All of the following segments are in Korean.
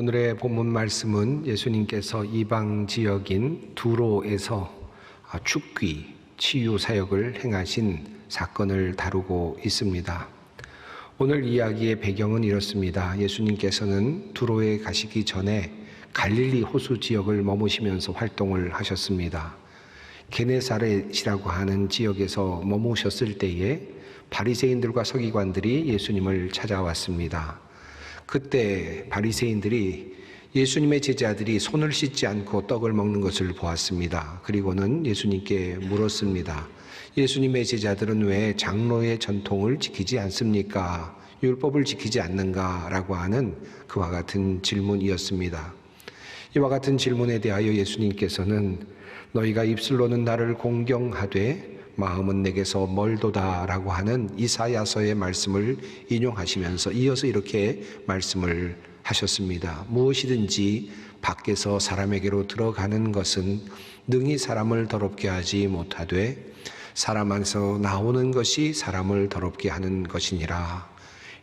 오늘의 본문 말씀은 예수님께서 이방 지역인 두로에서 축귀, 치유 사역을 행하신 사건을 다루고 있습니다. 오늘 이야기의 배경은 이렇습니다. 예수님께서는 두로에 가시기 전에 갈릴리 호수 지역을 머무시면서 활동을 하셨습니다. 게네사렛이라고 하는 지역에서 머무셨을 때에 바리새인들과 서기관들이 예수님을 찾아왔습니다. 그때 바리새인들이 예수님의 제자들이 손을 씻지 않고 떡을 먹는 것을 보았습니다. 그리고는 예수님께 물었습니다. 예수님의 제자들은 왜 장로의 전통을 지키지 않습니까? 율법을 지키지 않는가? 라고 하는 그와 같은 질문이었습니다. 이와 같은 질문에 대하여 예수님께서는 너희가 입술로는 나를 공경하되 마음은 내게서 멀도다 라고 하는 이사야서의 말씀을 인용하시면서 이어서 이렇게 말씀을 하셨습니다. 무엇이든지 밖에서 사람에게로 들어가는 것은 능히 사람을 더럽게 하지 못하되 사람 안에서 나오는 것이 사람을 더럽게 하는 것이니라.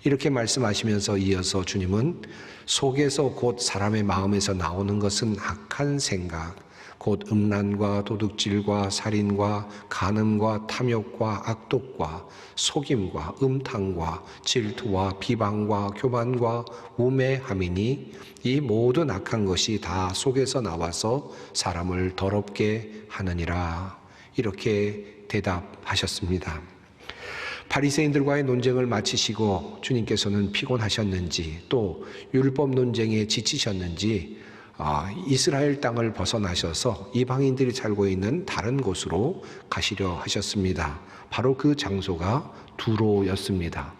이렇게 말씀하시면서 이어서 주님은 속에서 곧 사람의 마음에서 나오는 것은 악한 생각, 곧 음란과 도둑질과 살인과 간음과 탐욕과 악독과 속임과 음탕과 질투와 비방과 교만과 우매함이니 이 모든 악한 것이 다 속에서 나와서 사람을 더럽게 하느니라. 이렇게 대답하셨습니다. 바리새인들과의 논쟁을 마치시고 주님께서는 피곤하셨는지 또 율법 논쟁에 지치셨는지 이스라엘 땅을 벗어나셔서 이방인들이 살고 있는 다른 곳으로 가시려 하셨습니다. 바로 그 장소가 두로였습니다.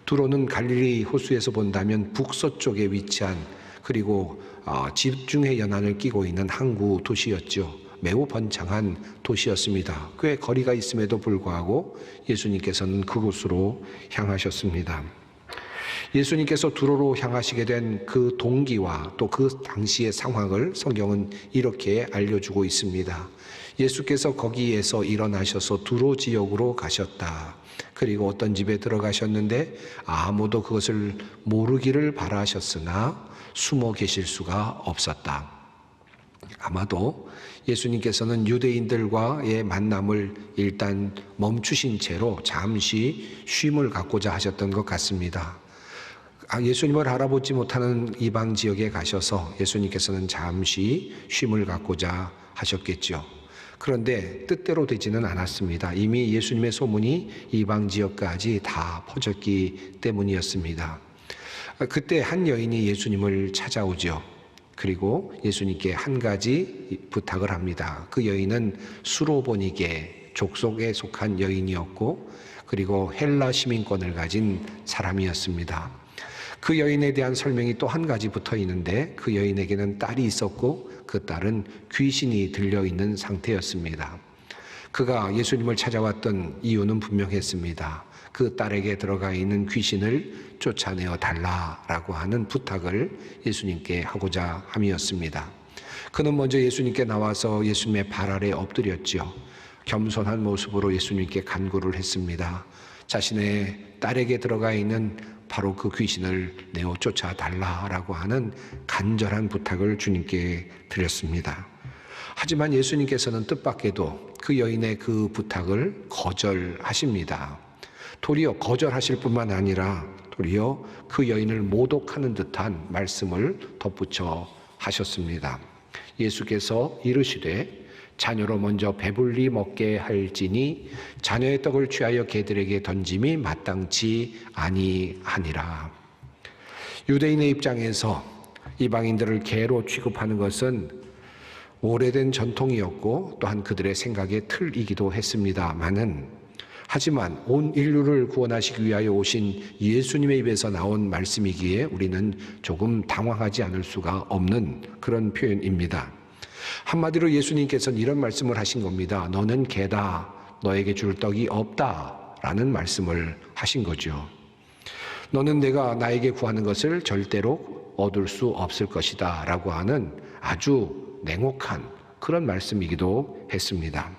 두로는 갈릴리 호수에서 본다면 북서쪽에 위치한 그리고 집중의 연안을 끼고 있는 항구 도시였죠. 매우 번창한 도시였습니다. 꽤 거리가 있음에도 불구하고 예수님께서는 그곳으로 향하셨습니다. 예수님께서 두로로 향하시게 된 그 동기와 또 그 당시의 상황을 성경은 이렇게 알려주고 있습니다. 예수께서 거기에서 일어나셔서 두로 지역으로 가셨다. 그리고 어떤 집에 들어가셨는데 아무도 그것을 모르기를 바라셨으나 숨어 계실 수가 없었다. 아마도 예수님께서는 유대인들과의 만남을 일단 멈추신 채로 잠시 쉼을 갖고자 하셨던 것 같습니다. 예수님을 알아보지 못하는 이방 지역에 가셔서 예수님께서는 잠시 쉼을 갖고자 하셨겠죠. 그런데 뜻대로 되지는 않았습니다. 이미 예수님의 소문이 이방 지역까지 다 퍼졌기 때문이었습니다. 그때 한 여인이 예수님을 찾아오죠. 그리고 예수님께 한 가지 부탁을 합니다. 그 여인은 수로보니게 족속에 속한 여인이었고 그리고 헬라 시민권을 가진 사람이었습니다. 그 여인에 대한 설명이 또 한 가지 붙어 있는데 그 여인에게는 딸이 있었고 그 딸은 귀신이 들려있는 상태였습니다. 그가 예수님을 찾아왔던 이유는 분명했습니다. 그 딸에게 들어가 있는 귀신을 쫓아내어 달라라고 하는 부탁을 예수님께 하고자 함이었습니다. 그는 먼저 예수님께 나와서 예수님의 발 아래 엎드렸죠. 겸손한 모습으로 예수님께 간구를 했습니다. 자신의 딸에게 들어가 있는 바로 그 귀신을 내어 쫓아달라라고 하는 간절한 부탁을 주님께 드렸습니다. 하지만 예수님께서는 뜻밖에도 그 여인의 그 부탁을 거절하십니다. 도리어 거절하실 뿐만 아니라 도리어 그 여인을 모독하는 듯한 말씀을 덧붙여 하셨습니다. 예수께서 이르시되 자녀로 먼저 배불리 먹게 할지니 자녀의 떡을 취하여 개들에게 던짐이 마땅치 아니하니라. 유대인의 입장에서 이방인들을 개로 취급하는 것은 오래된 전통이었고 또한 그들의 생각의 틀이기도 했습니다마는 하지만 온 인류를 구원하시기 위하여 오신 예수님의 입에서 나온 말씀이기에 우리는 조금 당황하지 않을 수가 없는 그런 표현입니다. 한마디로 예수님께서는 이런 말씀을 하신 겁니다. 너는 개다. 너에게 줄 떡이 없다. 라는 말씀을 하신 거죠. 너는 내가 나에게 구하는 것을 절대로 얻을 수 없을 것이다. 라고 하는 아주 냉혹한 그런 말씀이기도 했습니다.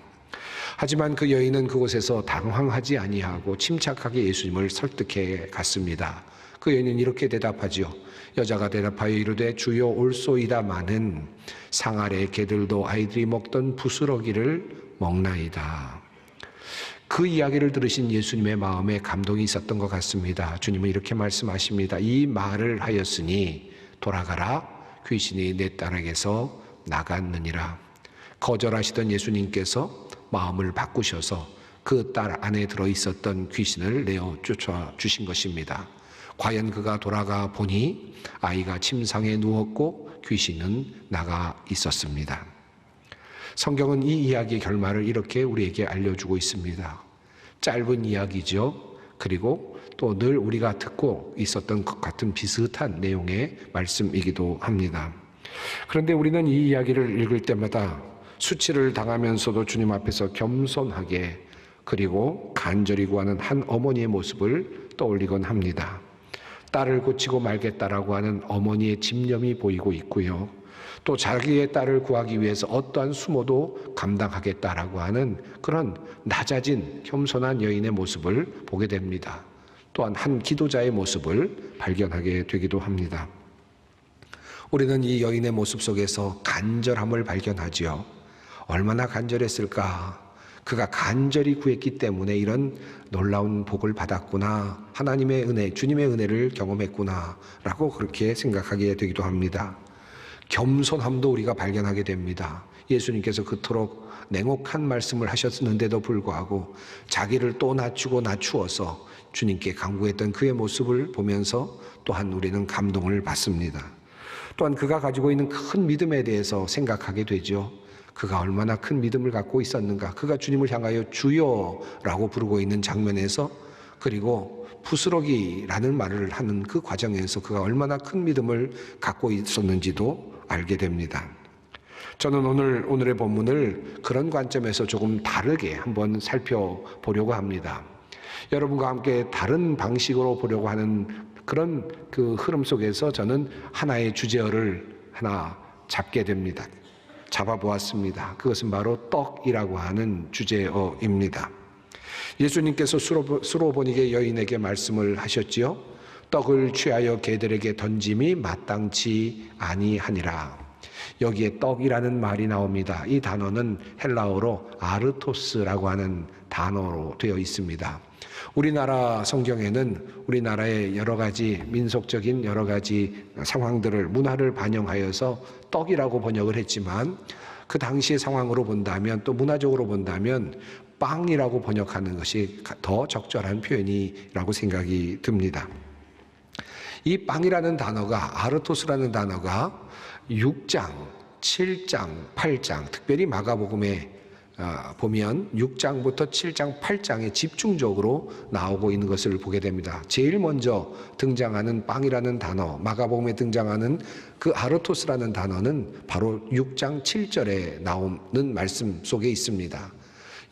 하지만 그 여인은 그곳에서 당황하지 아니하고 침착하게 예수님을 설득해 갔습니다. 그 여인은 이렇게 대답하지요. 여자가 대답하여 이르되 주여 올소이다마는 상 아래 개들도 아이들이 먹던 부스러기를 먹나이다. 그 이야기를 들으신 예수님의 마음에 감동이 있었던 것 같습니다. 주님은 이렇게 말씀하십니다. 이 말을 하였으니 돌아가라, 귀신이 내 딸에게서 나갔느니라. 거절하시던 예수님께서 마음을 바꾸셔서 그 딸 안에 들어있었던 귀신을 내어 쫓아주신 것입니다. 과연 그가 돌아가 보니 아이가 침상에 누웠고 귀신은 나가 있었습니다. 성경은 이 이야기의 결말을 이렇게 우리에게 알려주고 있습니다. 짧은 이야기죠. 그리고 또 늘 우리가 듣고 있었던 것 같은 비슷한 내용의 말씀이기도 합니다. 그런데 우리는 이 이야기를 읽을 때마다 수치를 당하면서도 주님 앞에서 겸손하게 그리고 간절히 구하는 한 어머니의 모습을 떠올리곤 합니다. 딸을 고치고 말겠다라고 하는 어머니의 집념이 보이고 있고요. 또 자기의 딸을 구하기 위해서 어떠한 수모도 감당하겠다라고 하는 그런 낮아진 겸손한 여인의 모습을 보게 됩니다. 또한 한 기도자의 모습을 발견하게 되기도 합니다. 우리는 이 여인의 모습 속에서 간절함을 발견하지요. 얼마나 간절했을까? 그가 간절히 구했기 때문에 이런 놀라운 복을 받았구나. 하나님의 은혜, 주님의 은혜를 경험했구나 라고 그렇게 생각하게 되기도 합니다. 겸손함도 우리가 발견하게 됩니다. 예수님께서 그토록 냉혹한 말씀을 하셨는데도 불구하고 자기를 또 낮추어서 주님께 간구했던 그의 모습을 보면서 또한 우리는 감동을 받습니다. 또한 그가 가지고 있는 큰 믿음에 대해서 생각하게 되죠. 그가 얼마나 큰 믿음을 갖고 있었는가. 그가 주님을 향하여 주여라고 부르고 있는 장면에서, 그리고 부스러기라는 말을 하는 그 과정에서 그가 얼마나 큰 믿음을 갖고 있었는지도 알게 됩니다. 저는 오늘의 본문을 그런 관점에서 조금 다르게 한번 살펴보려고 합니다. 여러분과 함께 다른 방식으로 보려고 하는 그런 그 흐름 속에서 저는 하나의 주제어를 하나 잡게 됩니다. 잡아보았습니다. 그것은 바로 떡이라고 하는 주제어입니다. 예수님께서 수로보니게 여인에게 말씀을 하셨지요. 떡을 취하여 개들에게 던짐이 마땅치 아니하니라. 여기에 떡이라는 말이 나옵니다. 이 단어는 헬라어로 아르토스라고 하는 단어로 되어 있습니다. 우리나라 성경에는 우리나라의 여러 가지 민속적인 여러 가지 상황들을, 문화를 반영하여서 떡이라고 번역을 했지만 그 당시의 상황으로 본다면, 또 문화적으로 본다면 빵이라고 번역하는 것이 더 적절한 표현이라고 생각이 듭니다. 이 빵이라는 단어가, 아르토스라는 단어가 6장, 7장, 8장, 특별히 마가복음에 보면 6장부터 7장, 8장에 집중적으로 나오고 있는 것을 보게 됩니다. 제일 먼저 등장하는 빵이라는 단어, 마가복음에 등장하는 그 아르토스라는 단어는 바로 6장 7절에 나오는 말씀 속에 있습니다.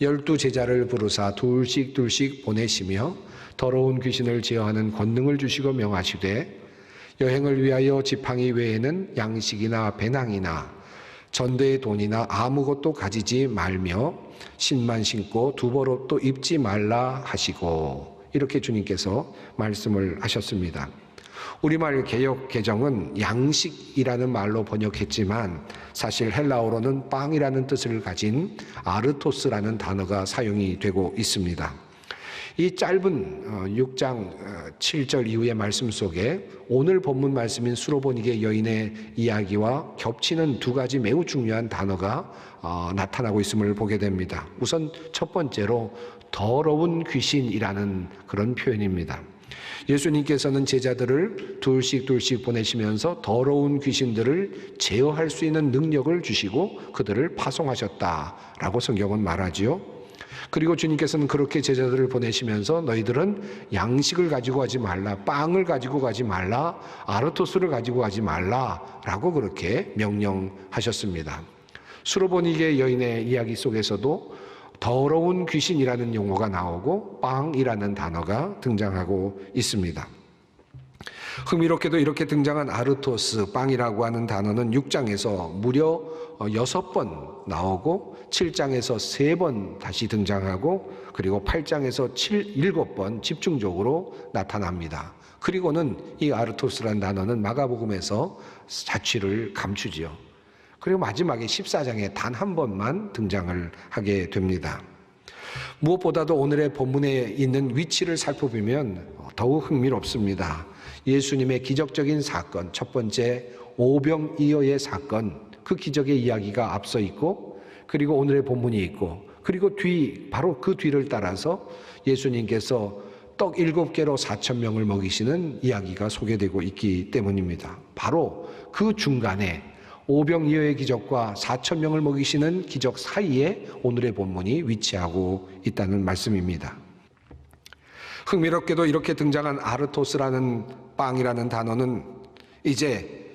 12제자를 부르사 둘씩 보내시며 더러운 귀신을 제어하는 권능을 주시고 명하시되 여행을 위하여 지팡이 외에는 양식이나 배낭이나 전대의 돈이나 아무것도 가지지 말며 신만 신고 두벌옷도 입지 말라 하시고, 이렇게 주님께서 말씀을 하셨습니다. 우리말 개역 개정은 양식이라는 말로 번역했지만 사실 헬라어로는 빵이라는 뜻을 가진 아르토스라는 단어가 사용이 되고 있습니다. 이 짧은 6장 7절 이후의 말씀 속에 오늘 본문 말씀인 수로보니게 여인의 이야기와 겹치는 두 가지 매우 중요한 단어가 나타나고 있음을 보게 됩니다. 우선 첫 번째로 더러운 귀신이라는 그런 표현입니다. 예수님께서는 제자들을 둘씩 보내시면서 더러운 귀신들을 제어할 수 있는 능력을 주시고 그들을 파송하셨다라고 성경은 말하지요. 그리고 주님께서는 그렇게 제자들을 보내시면서 너희들은 양식을 가지고 가지 말라, 빵을 가지고 가지 말라, 아르토스를 가지고 가지 말라 라고 그렇게 명령하셨습니다. 수로보니게 여인의 이야기 속에서도 더러운 귀신이라는 용어가 나오고 빵이라는 단어가 등장하고 있습니다. 흥미롭게도 이렇게 등장한 아르토스, 빵이라고 하는 단어는 6장에서 무려 6번 나오고 7장에서 3번 다시 등장하고 그리고 8장에서 7번 집중적으로 나타납니다. 그리고는 이 아르토스라는 단어는 마가복음에서 자취를 감추지요. 그리고 마지막에 14장에 단 한 번만 등장을 하게 됩니다. 무엇보다도 오늘의 본문에 있는 위치를 살펴보면 더욱 흥미롭습니다. 예수님의 기적적인 사건, 첫 번째 오병이어의 사건, 그 기적의 이야기가 앞서 있고 그리고 오늘의 본문이 있고 그리고 바로 그 뒤를 따라서 예수님께서 떡 7개로 4,000명을 먹이시는 이야기가 소개되고 있기 때문입니다. 바로 그 중간에 오병이어의 기적과 4,000명을 먹이시는 기적 사이에 오늘의 본문이 위치하고 있다는 말씀입니다. 흥미롭게도 이렇게 등장한 아르토스라는 빵이라는 단어는 이제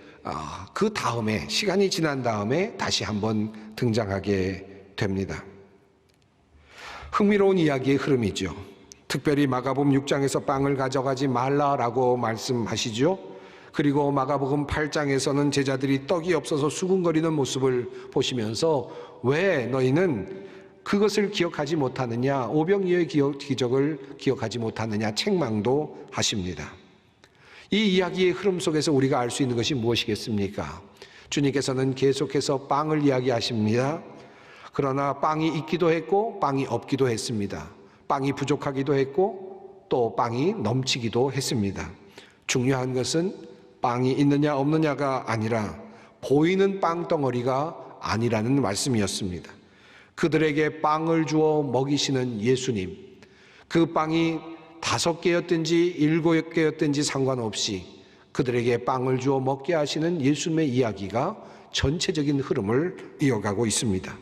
그 다음에 시간이 지난 다음에 다시 한번 등장하게 됩니다. 흥미로운 이야기의 흐름이죠. 특별히 마가복음 6장에서 빵을 가져가지 말라라고 말씀하시죠. 그리고 마가복음 8장에서는 제자들이 떡이 없어서 수군거리는 모습을 보시면서 왜 너희는 그것을 기억하지 못하느냐, 오병이어의 기적을 기억하지 못하느냐 책망도 하십니다. 이 이야기의 흐름 속에서 우리가 알 수 있는 것이 무엇이겠습니까? 주님께서는 계속해서 빵을 이야기하십니다. 그러나 빵이 있기도 했고 빵이 없기도 했습니다. 빵이 부족하기도 했고 또 빵이 넘치기도 했습니다. 중요한 것은 빵이 있느냐 없느냐가 아니라 보이는 빵덩어리가 아니라는 말씀이었습니다. 그들에게 빵을 주어 먹이시는 예수님, 그 빵이 5개였든지 7개였든지 상관없이 그들에게 빵을 주어 먹게 하시는 예수님의 이야기가 전체적인 흐름을 이어가고 있습니다.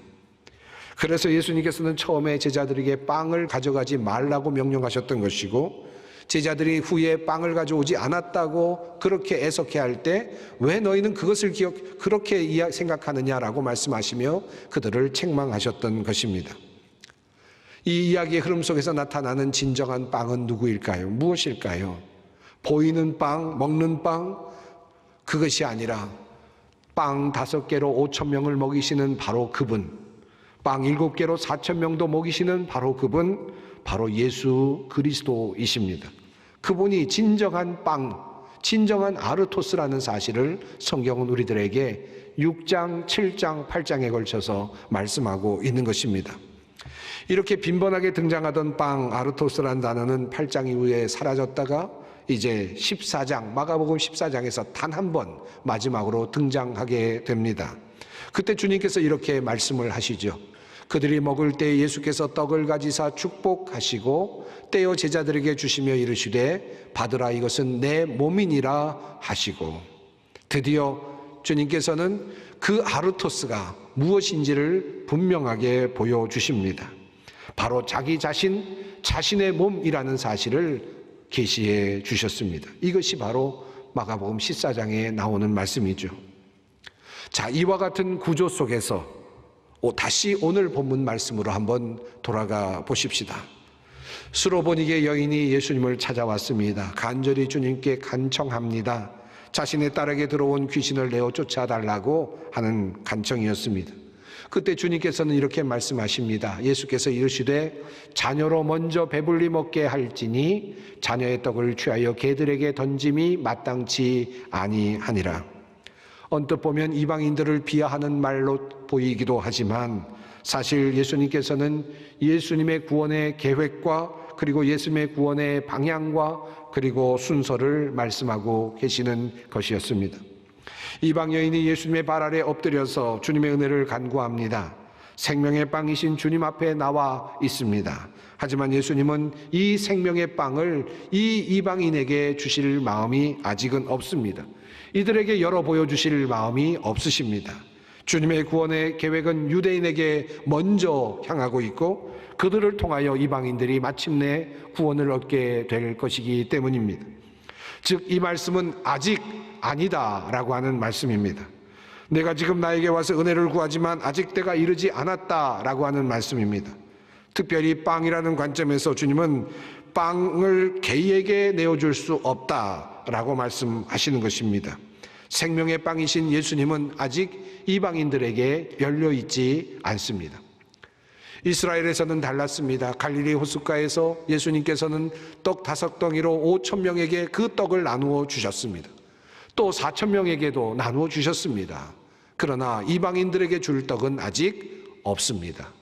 그래서 예수님께서는 처음에 제자들에게 빵을 가져가지 말라고 명령하셨던 것이고 제자들이 후에 빵을 가져오지 않았다고 그렇게 애석해할 때 왜 너희는 그것을 그렇게 생각하느냐라고 말씀하시며 그들을 책망하셨던 것입니다. 이 이야기의 흐름 속에서 나타나는 진정한 빵은 누구일까요? 무엇일까요? 보이는 빵, 먹는 빵, 그것이 아니라 빵 5개로 5,000명을 먹이시는 바로 그분, 빵 7개로 4,000명도 먹이시는 바로 그분, 바로 예수 그리스도이십니다. 그분이 진정한 빵, 진정한 아르토스라는 사실을 성경은 우리들에게 6장, 7장, 8장에 걸쳐서 말씀하고 있는 것입니다. 이렇게 빈번하게 등장하던 빵, 아르토스라는 단어는 8장 이후에 사라졌다가 이제 14장, 마가복음 14장에서 단 한 번 마지막으로 등장하게 됩니다. 그때 주님께서 이렇게 말씀을 하시죠. 그들이 먹을 때 예수께서 떡을 가지사 축복하시고 떼어 제자들에게 주시며 이르시되 받으라 이것은 내 몸이니라 하시고 드디어 주님께서는 그 아르토스가 무엇인지를 분명하게 보여주십니다. 바로 자기 자신의 몸이라는 사실을 계시해 주셨습니다. 이것이 바로 마가복음 14장에 나오는 말씀이죠. 자, 이와 같은 구조 속에서 다시 오늘 본문 말씀으로 한번 돌아가 보십시다. 수로보니게 여인이 예수님을 찾아왔습니다. 간절히 주님께 간청합니다. 자신의 딸에게 들어온 귀신을 내어 쫓아달라고 하는 간청이었습니다. 그때 주님께서는 이렇게 말씀하십니다. 예수께서 이르시되 자녀로 먼저 배불리 먹게 할지니 자녀의 떡을 취하여 개들에게 던짐이 마땅치 아니하니라. 언뜻 보면 이방인들을 비하하는 말로 보이기도 하지만 사실 예수님께서는 예수님의 구원의 계획과 그리고 예수님의 구원의 방향과 그리고 순서를 말씀하고 계시는 것이었습니다. 이방 여인이 예수님의 발 아래 엎드려서 주님의 은혜를 간구합니다. 생명의 빵이신 주님 앞에 나와 있습니다. 하지만 예수님은 이 생명의 빵을 이 이방인에게 주실 마음이 아직은 없습니다. 이들에게 열어 보여주실 마음이 없으십니다. 주님의 구원의 계획은 유대인에게 먼저 향하고 있고 그들을 통하여 이방인들이 마침내 구원을 얻게 될 것이기 때문입니다. 즉 이 말씀은 아직 아니다라고 하는 말씀입니다. 내가 지금 나에게 와서 은혜를 구하지만 아직 때가 이르지 않았다라고 하는 말씀입니다. 특별히 빵이라는 관점에서 주님은 빵을 개에게 내어줄 수 없다 없다라고 말씀하시는 것입니다. 생명의 빵이신 예수님은 아직 이방인들에게 열려 있지 않습니다. 이스라엘에서는 달랐습니다. 갈릴리 호숫가에서 예수님께서는 떡 5덩이로 5,000명에게 그 떡을 나누어 주셨습니다. 또 4,000명에게도 나누어 주셨습니다. 그러나 이방인들에게 줄 떡은 아직 없습니다.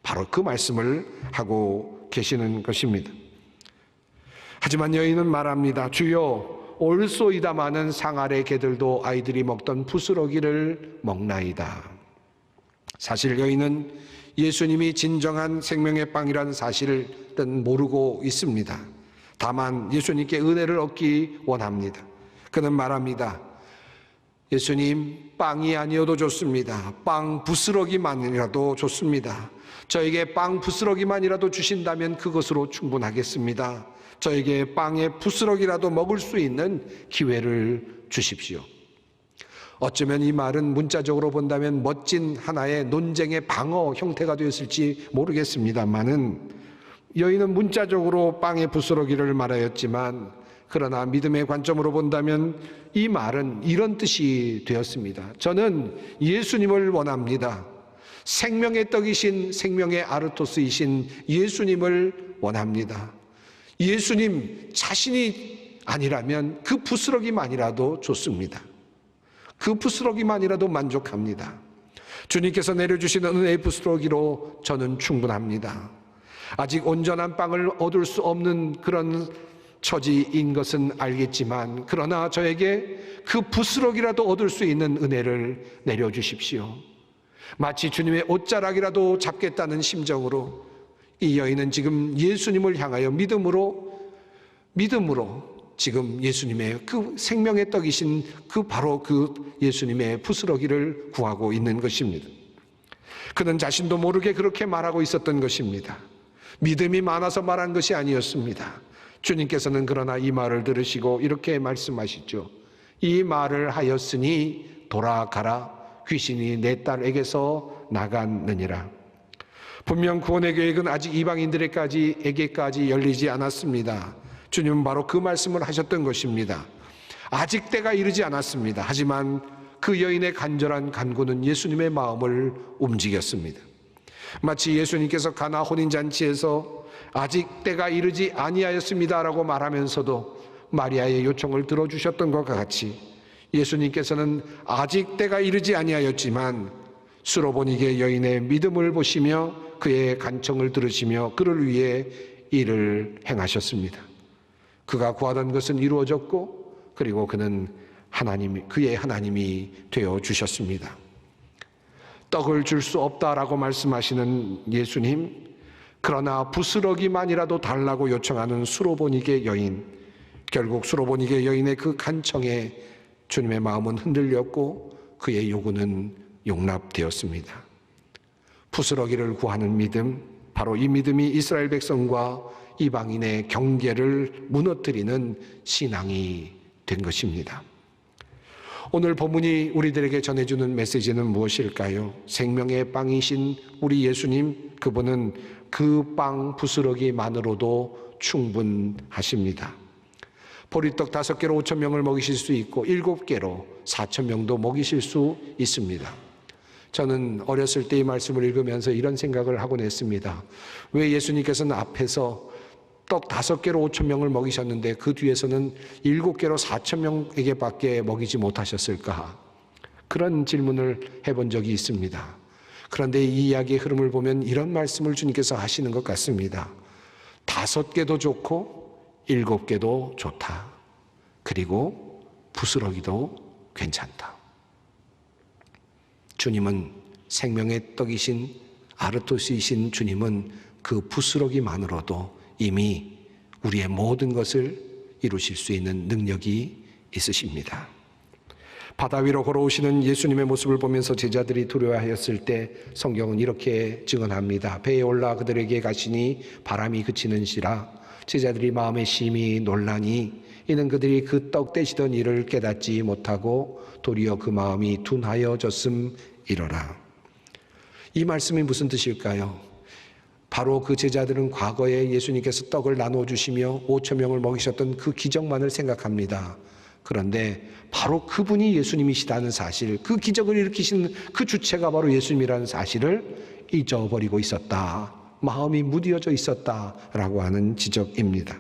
바로 그 말씀을 하고 계시는 것입니다. 하지만 여인은 말합니다. 주여, 올소이다마는 상 아래 개들도 아이들이 먹던 부스러기를 먹나이다. 사실 여인은 예수님이 진정한 생명의 빵이라는 사실을 모르고 있습니다. 다만 예수님께 은혜를 얻기 원합니다. 그는 말합니다. 예수님, 빵이 아니어도 좋습니다. 빵 부스러기만이라도 좋습니다. 저에게 빵 부스러기만이라도 주신다면 그것으로 충분하겠습니다. 저에게 빵의 부스러기라도 먹을 수 있는 기회를 주십시오. 어쩌면 이 말은 문자적으로 본다면 멋진 하나의 논쟁의 방어 형태가 되었을지 모르겠습니다만은, 여인은 문자적으로 빵의 부스러기를 말하였지만 그러나 믿음의 관점으로 본다면 이 말은 이런 뜻이 되었습니다. 저는 예수님을 원합니다. 생명의 떡이신 생명의 아르토스이신 예수님을 원합니다. 예수님 자신이 아니라면 그 부스러기만이라도 좋습니다. 그 부스러기만이라도 만족합니다. 주님께서 내려주시는 은혜의 부스러기로 저는 충분합니다. 아직 온전한 빵을 얻을 수 없는 그런 처지인 것은 알겠지만, 그러나 저에게 그 부스러기라도 얻을 수 있는 은혜를 내려주십시오. 마치 주님의 옷자락이라도 잡겠다는 심정으로 이 여인은 지금 예수님을 향하여 믿음으로 지금 예수님의 그 생명의 떡이신 바로 그 예수님의 부스러기를 구하고 있는 것입니다. 그는 자신도 모르게 그렇게 말하고 있었던 것입니다. 믿음이 많아서 말한 것이 아니었습니다. 주님께서는 그러나 이 말을 들으시고 이렇게 말씀하시죠. 이 말을 하였으니 돌아가라. 귀신이 내 딸에게서 나갔느니라. 분명 구원의 계획은 아직 이방인들에게까지 열리지 않았습니다. 주님은 바로 그 말씀을 하셨던 것입니다. 아직 때가 이르지 않았습니다. 하지만 그 여인의 간절한 간구는 예수님의 마음을 움직였습니다. 마치 예수님께서 가나 혼인잔치에서 아직 때가 이르지 아니하였습니다라고 말하면서도 마리아의 요청을 들어주셨던 것과 같이 예수님께서는 아직 때가 이르지 아니하였지만 수로보니게 여인의 믿음을 보시며 그의 간청을 들으시며 그를 위해 일을 행하셨습니다. 그가 구하던 것은 이루어졌고, 그리고 그는 그의 하나님이 되어 주셨습니다. 떡을 줄 수 없다라고 말씀하시는 예수님, 그러나 부스러기만이라도 달라고 요청하는 수로보니게 여인, 결국 수로보니게 여인의 그 간청에 주님의 마음은 흔들렸고 그의 요구는 용납되었습니다. 부스러기를 구하는 믿음, 바로 이 믿음이 이스라엘 백성과 이방인의 경계를 무너뜨리는 신앙이 된 것입니다. 오늘 본문이 우리들에게 전해주는 메시지는 무엇일까요? 생명의 빵이신 우리 예수님, 그분은 그 빵 부스러기만으로도 충분하십니다. 보리떡 5개로 5,000명을 먹이실 수 있고 7개로 4,000명도 먹이실 수 있습니다. 저는 어렸을 때 이 말씀을 읽으면서 이런 생각을 하곤 했습니다. 왜 예수님께서는 앞에서 떡 5개로 5,000명을 먹이셨는데 그 뒤에서는 7개로 4,000명에게 밖에 먹이지 못하셨을까? 그런 질문을 해본 적이 있습니다. 그런데 이 이야기의 흐름을 보면 이런 말씀을 주님께서 하시는 것 같습니다. 5개도 좋고 7개도 좋다. 그리고 부스러기도 괜찮다. 주님은 생명의 떡이신 아르토스이신 주님은 그 부스러기만으로도 이미 우리의 모든 것을 이루실 수 있는 능력이 있으십니다. 바다 위로 걸어오시는 예수님의 모습을 보면서 제자들이 두려워하였을 때 성경은 이렇게 증언합니다. 배에 올라 그들에게 가시니 바람이 그치는시라. 제자들이 마음에 심히 놀라니 이는 그들이 그 떡 떼시던 일을 깨닫지 못하고 도리어 그 마음이 둔하여졌음이로라. 이 말씀이 무슨 뜻일까요? 바로 그 제자들은 과거에 예수님께서 떡을 나누어 주시며 5천 명을 먹이셨던 그 기적만을 생각합니다. 그런데 바로 그분이 예수님이시다는 사실, 그 기적을 일으키신 그 주체가 바로 예수님이라는 사실을 잊어버리고 있었다. 마음이 무뎌져 있었다라고 하는 지적입니다.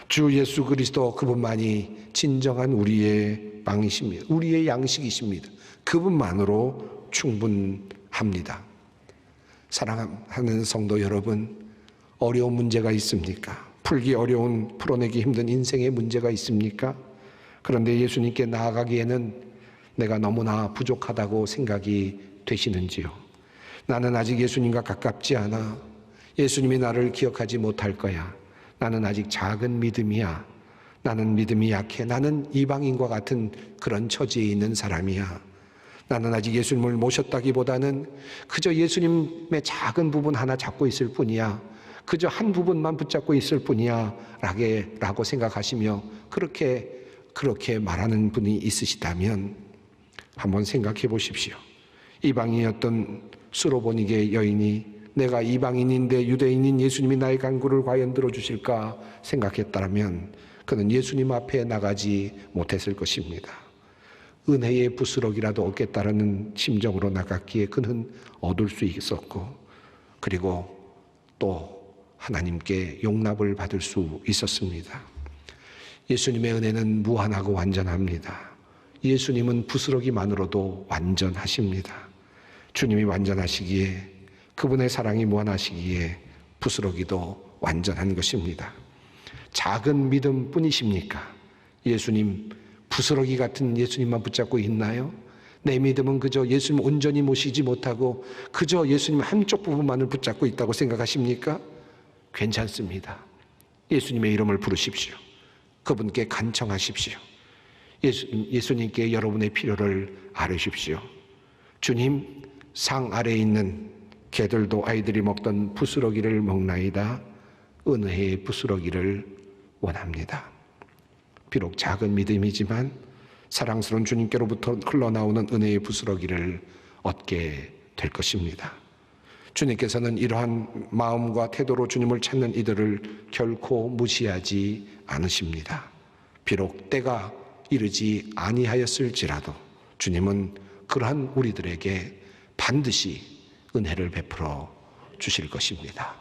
주 예수 그리스도 그분만이 진정한 우리의 빵이십니다. 우리의 양식이십니다. 그분만으로 충분합니다. 사랑하는 성도 여러분, 어려운 문제가 있습니까? 풀기 어려운, 풀어내기 힘든 인생의 문제가 있습니까? 그런데 예수님께 나아가기에는 내가 너무나 부족하다고 생각이 되시는지요? 나는 아직 예수님과 가깝지 않아. 예수님이 나를 기억하지 못할 거야. 나는 아직 작은 믿음이야. 나는 믿음이 약해. 나는 이방인과 같은 그런 처지에 있는 사람이야. 나는 아직 예수님을 모셨다기보다는 그저 예수님의 작은 부분 하나 잡고 있을 뿐이야. 그저 한 부분만 붙잡고 있을 뿐이야. 라고 생각하시며 그렇게 말하는 분이 있으시다면 한번 생각해 보십시오. 이방인이었던 수로보니게 여인이 내가 이방인인데 유대인인 예수님이 나의 간구를 과연 들어주실까 생각했다면 그는 예수님 앞에 나가지 못했을 것입니다. 은혜의 부스럭이라도 얻겠다라는 심정으로 나갔기에 그는 얻을 수 있었고, 그리고 또 하나님께 용납을 받을 수 있었습니다. 예수님의 은혜는 무한하고 완전합니다. 예수님은 부스러기만으로도 완전하십니다. 주님이 완전하시기에, 그분의 사랑이 무한하시기에 부스러기도 완전한 것입니다. 작은 믿음 뿐이십니까? 예수님, 부스러기 같은 예수님만 붙잡고 있나요? 내 믿음은 그저 예수님 온전히 모시지 못하고 그저 예수님 한쪽 부분만을 붙잡고 있다고 생각하십니까? 괜찮습니다. 예수님의 이름을 부르십시오. 그분께 간청하십시오. 예수님께 여러분의 필요를 아뢰십시오. 주님, 상 아래에 있는 개들도 아이들이 먹던 부스러기를 먹나이다. 은혜의 부스러기를 원합니다. 비록 작은 믿음이지만 사랑스러운 주님께로부터 흘러나오는 은혜의 부스러기를 얻게 될 것입니다. 주님께서는 이러한 마음과 태도로 주님을 찾는 이들을 결코 무시하지 않으십니다. 비록 때가 이르지 아니하였을지라도 주님은 그러한 우리들에게 반드시 은혜를 베풀어 주실 것입니다.